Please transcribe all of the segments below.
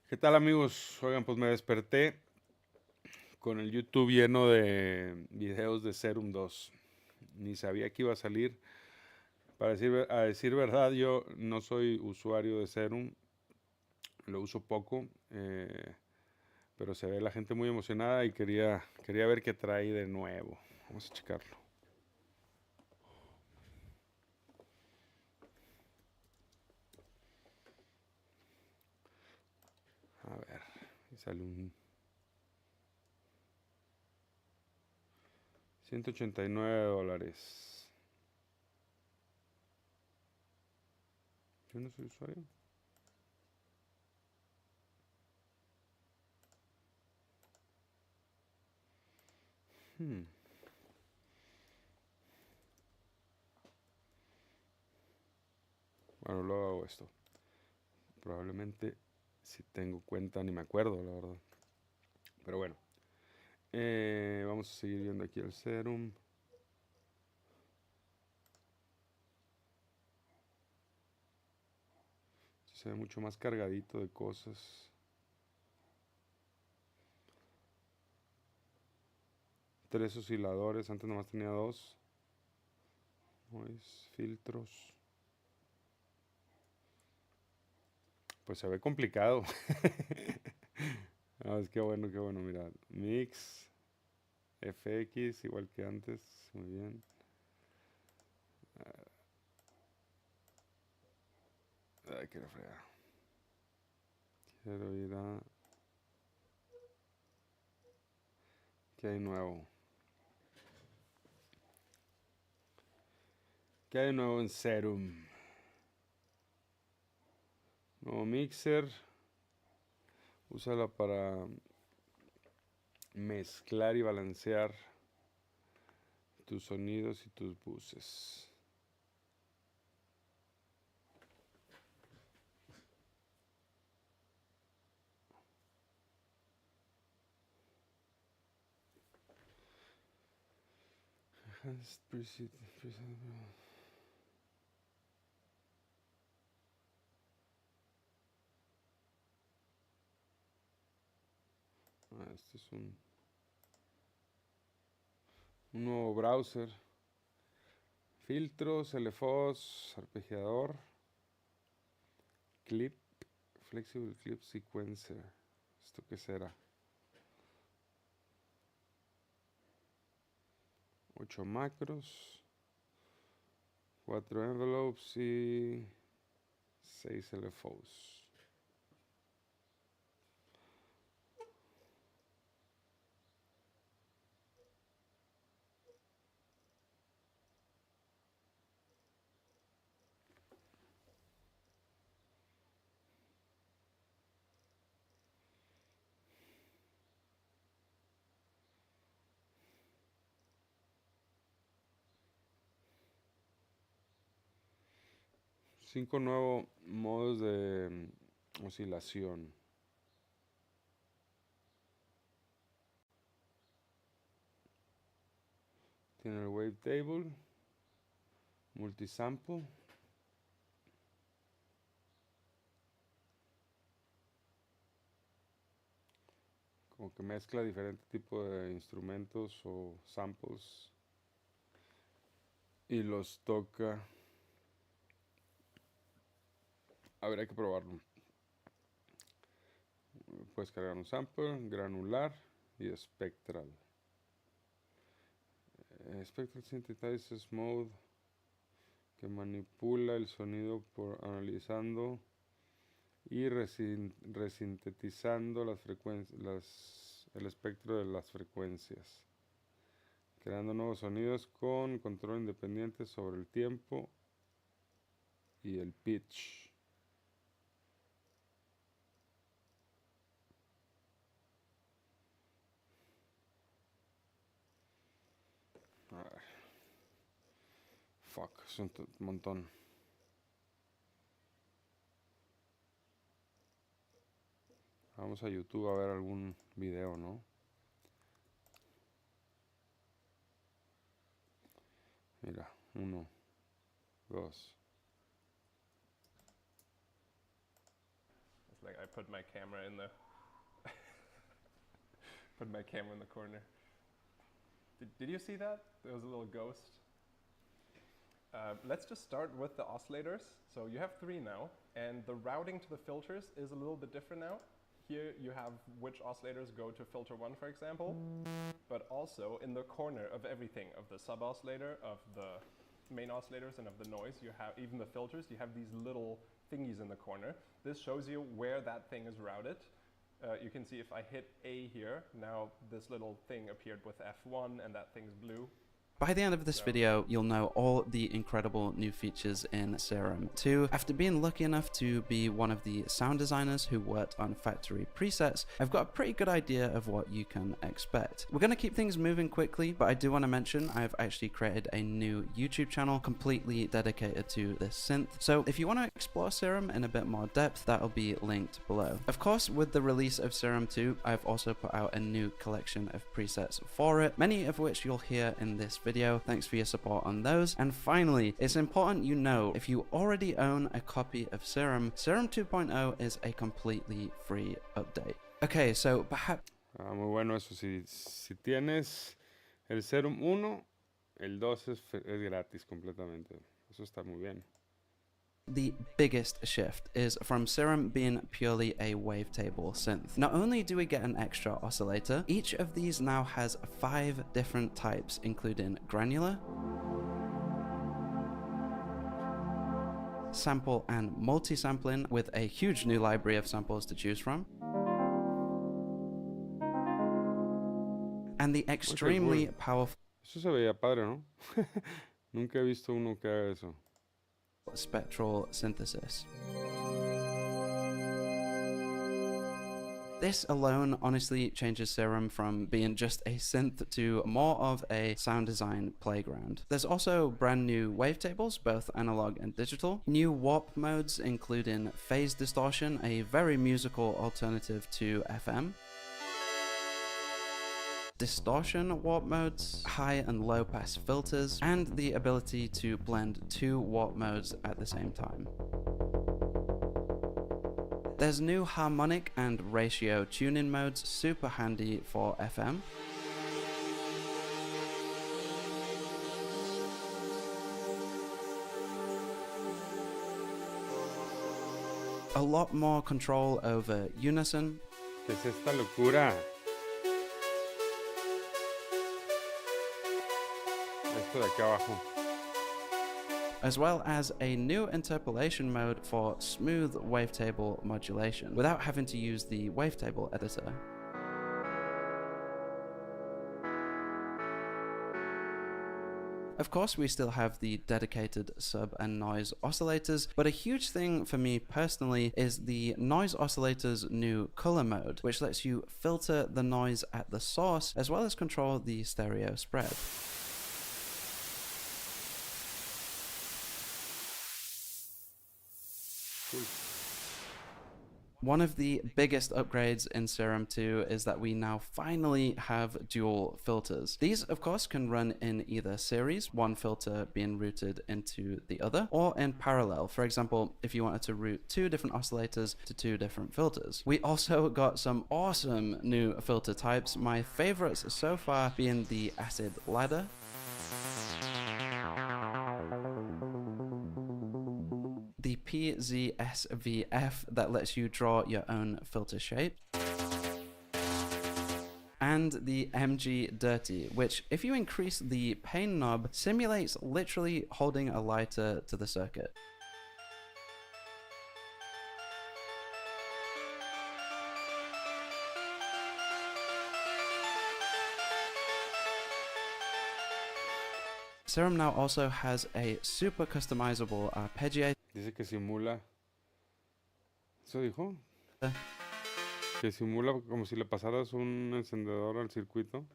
¿Qué tal, amigos? Oigan, pues me desperté con el YouTube lleno de videos de Serum 2. Ni sabía que iba a salir. A decir verdad, yo no soy usuario de Serum, lo uso poco, pero se ve la gente muy emocionada y quería ver qué trae de nuevo. Vamos a checarlo. A ver, y sale un $189. Yo no soy usuario. Hmm. Bueno, luego hago esto. Probablemente si tengo cuenta ni me acuerdo, la verdad. Pero bueno, vamos a seguir viendo aquí el Serum. Se ve mucho más cargadito de cosas. 3 osciladores, antes nomás tenía 2. Noise, filtros. Pues se ve complicado. Es que bueno, mira. Mix, FX, igual que antes. Muy bien. Ay, quiero fregar. Quiero ir a... ¿Qué hay nuevo? ¿Qué hay nuevo en Serum? Nuevo mixer. Úsala para mezclar y balancear tus sonidos y tus buses. Este es un nuevo browser. Filtros, LFOS, arpegiador, clip, flexible clip sequencer. ¿Esto qué será? 8 macros, 4 envelopes y 6 LFOs. Cinco nuevos modos de oscilación. Tiene el wavetable, multisample, como que mezcla diferentes tipos de instrumentos o samples y los toca. Habría que probarlo. Puedes cargar un sample, granular y spectral. Spectral Synthesizes Mode, que manipula el sonido por analizando y resintetizando las frecuencias, el espectro de las frecuencias, creando nuevos sonidos con control independiente sobre el tiempo y el pitch. Fuck, es un montón. Vamos a YouTube a ver algún video, ¿no? Mira, 1, 2. It's like I put my camera in the put my camera in the corner. Did you see that? There was a little ghost. Let's just start with the oscillators. So you have 3 now, and the routing to the filters is a little bit different now. Here you have which oscillators go to filter 1, for example, but also in the corner of everything, of the sub-oscillator, of the main oscillators, and of the noise, you have even the filters, you have these little thingies in the corner. This shows you where that thing is routed. You can see if I hit A here, now this little thing appeared with F1 and that thing's blue. By the end of this video, you'll know all the incredible new features in Serum 2. After being lucky enough to be one of the sound designers who worked on factory presets, I've got a pretty good idea of what you can expect. We're going to keep things moving quickly, but I do want to mention I've actually created a new YouTube channel completely dedicated to this synth. So if you want to explore Serum in a bit more depth, that'll be linked below. Of course, with the release of Serum 2, I've also put out a new collection of presets for it, many of which you'll hear in this video. Thanks for your support on those. And finally, it's important you know if you already own a copy of Serum, Serum 2.0 is a completely free update. Okay, so perhaps... muy bueno eso. Si tienes el Serum 1, el 2 es gratis completamente. Eso está muy bien. The biggest shift is from Serum being purely a wavetable synth. Not only do we get an extra oscillator, each of these now has 5 different types, including granular, sample and multi-sampling, with a huge new library of samples to choose from, and the extremely powerful... Eso se veía padre, ¿no? Nunca he visto uno que haga eso. Spectral synthesis. This alone honestly changes Serum from being just a synth to more of a sound design playground. There's also brand new wavetables, both analog and digital, new warp modes including phase distortion, a very musical alternative to FM, distortion warp modes, high and low pass filters, and the ability to blend 2 warp modes at the same time. There's new harmonic and ratio tuning modes, super handy for FM. A lot more control over unison. ¿Qué es esta locura? Esto de aquí abajo. As well as a new interpolation mode for smooth wavetable modulation without having to use the wavetable editor. Of course, we still have the dedicated sub and noise oscillators, but a huge thing for me personally is the noise oscillator's new color mode, which lets you filter the noise at the source as well as control the stereo spread. One of the biggest upgrades in Serum 2 is that we now finally have dual filters. These, of course, can run in either series, one filter being routed into the other, or in parallel. For example, if you wanted to route 2 different oscillators to 2 different filters. We also got some awesome new filter types, my favorites so far being the acid ladder, the PZSVF that lets you draw your own filter shape, and the MG Dirty, which, if you increase the pain knob, simulates literally holding a lighter to the circuit. Serum now also has a super customizable arpeggiator. Dice que simula. ¿Eso dijo? Que simula como si le pasaras un encendedor al circuito.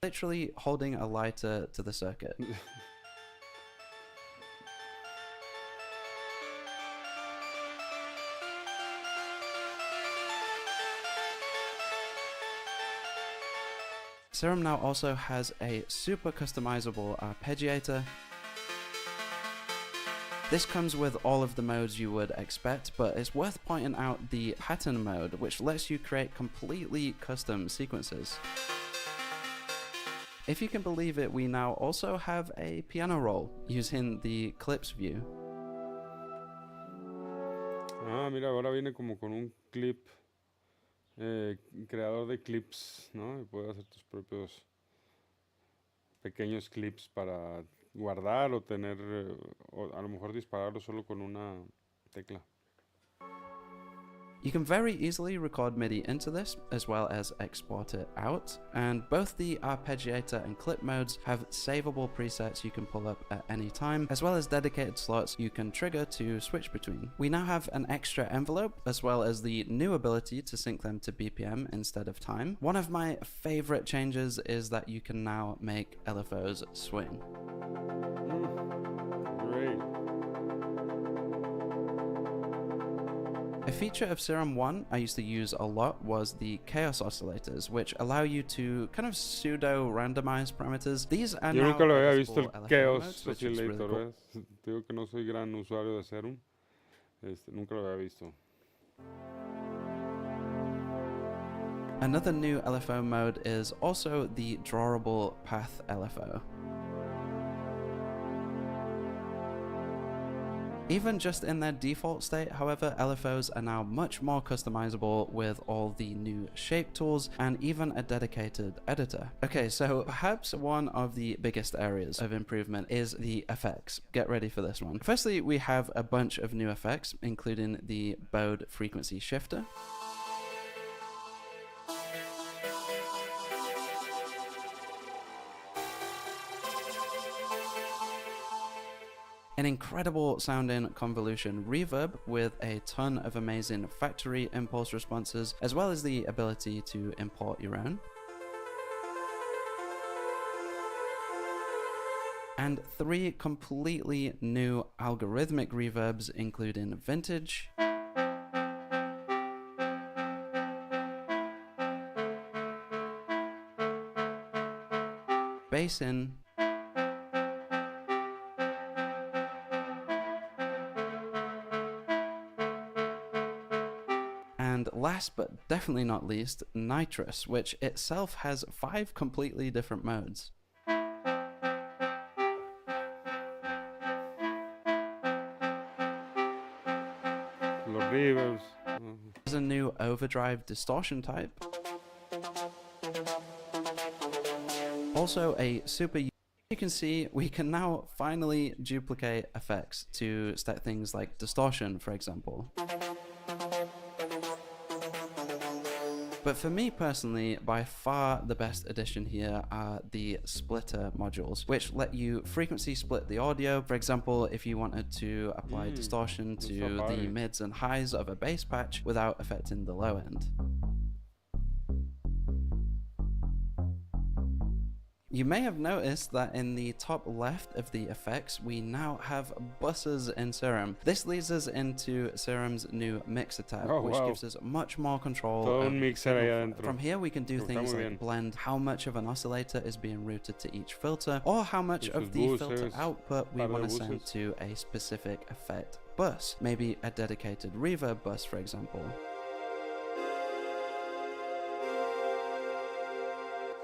Literally holding a lighter to the circuit. Serum now also has a super customizable arpeggiator. This comes with all of the modes you would expect, but it's worth pointing out the pattern mode, which lets you create completely custom sequences. If you can believe it, we now also have a piano roll using the clips view. Ah, mira, ahora viene como con un clip, creador de clips, ¿no? Y puedes hacer tus propios pequeños clips para guardar o tener, o a lo mejor dispararlo solo con una tecla. You can very easily record MIDI into this, as well as export it out, and both the arpeggiator and clip modes have savable presets you can pull up at any time, as well as dedicated slots you can trigger to switch between. We now have an extra envelope, as well as the new ability to sync them to BPM instead of time. One of my favorite changes is that you can now make LFOs swing. Great. A feature of Serum 1 I used to use a lot was the chaos oscillators, which allow you to kind of pseudo-randomize parameters. These are Yo now nunca lo había visto accessible el LFO Chaos modes, which is really Oscillator, cool. ¿ves? Te digo que no soy gran usuario de Serum. Nunca lo había visto. Another new LFO mode is also the drawable path LFO. Even just in their default state, however, LFOs are now much more customizable with all the new shape tools and even a dedicated editor. Okay, so perhaps one of the biggest areas of improvement is the effects. Get ready for this one. Firstly, we have a bunch of new effects, including the bowed frequency shifter. An incredible sounding convolution reverb with a ton of amazing factory impulse responses, as well as the ability to import your own. And 3 completely new algorithmic reverbs, including vintage, bass in, and last but definitely not least, nitrous, which itself has 5 completely different modes. Los reverbs. There's a new overdrive distortion type. Also a super... You can see we can now finally duplicate effects to set things like distortion, for example. But for me personally, by far the best addition here are the splitter modules, which let you frequency split the audio. For example, if you wanted to apply distortion to the mids and highs of a bass patch without affecting the low end. You may have noticed that in the top left of the effects, we now have buses in Serum. This leads us into Serum's new mixer tab, which gives us much more control. Todo un mixer ahí adentro. From here, we can do things like blend how much of an oscillator is being routed to each filter, or how much of the filter output we want to send to a specific effect bus, maybe a dedicated reverb bus, for example.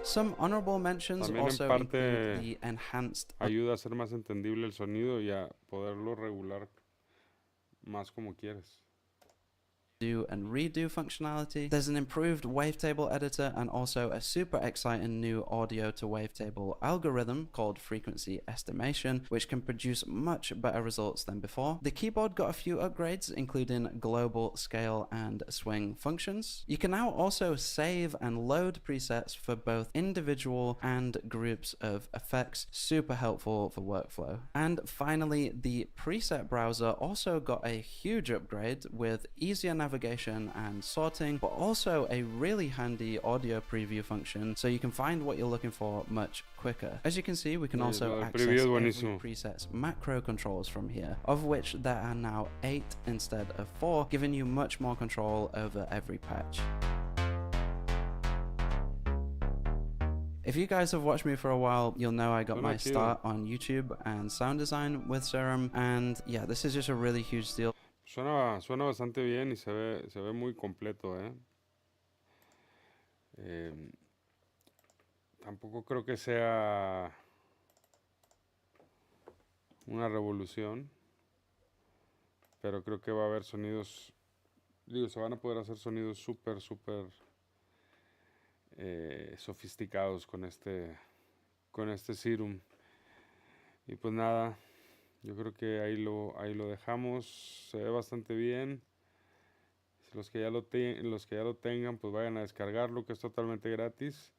Some honorable mentions También also include the enhanced... Ayuda a hacer más entendible el sonido y a poderlo regular más como quieres. Do and redo functionality. There's an improved wavetable editor and also a super exciting new audio to wavetable algorithm called frequency estimation, which can produce much better results than before. The keyboard got a few upgrades, including global, scale, and swing functions. You can now also save and load presets for both individual and groups of effects, super helpful for workflow. And finally, the preset browser also got a huge upgrade with easier navigation and sorting, but also a really handy audio preview function so you can find what you're looking for much quicker. As you can see, we can also access every preset's macro controls from here, of which there are now 8 instead of 4, giving you much more control over every patch. If you guys have watched me for a while, you'll know I got Suena my chido. start on YouTube and sound design with Serum, and yeah, this is just a really huge deal. Suena bastante bien y se ve muy completo, ¿eh? Tampoco creo que sea una revolución, pero creo que va a haber sonidos, digo, se van a poder hacer sonidos súper sofisticados con este Serum. Y pues nada, yo creo que ahí lo dejamos. Se ve bastante bien. Los que ya lo tengan, pues vayan a descargarlo, que es totalmente gratis.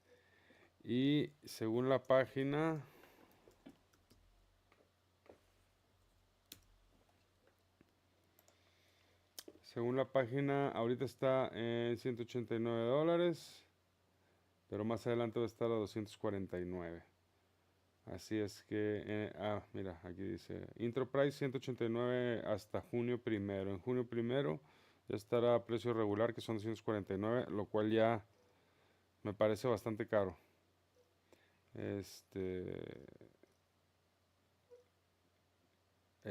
Y según la página, ahorita está en $189, pero más adelante va a estar a 249. Así es que, mira, aquí dice Intro Price 189 hasta junio 1. En junio 1 ya estará a precio regular, que son 249, lo cual ya me parece bastante caro. El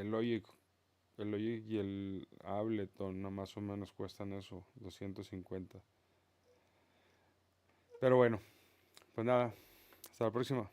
Logic y el Ableton más o menos cuestan eso, 250. Pero bueno, pues nada, hasta la próxima.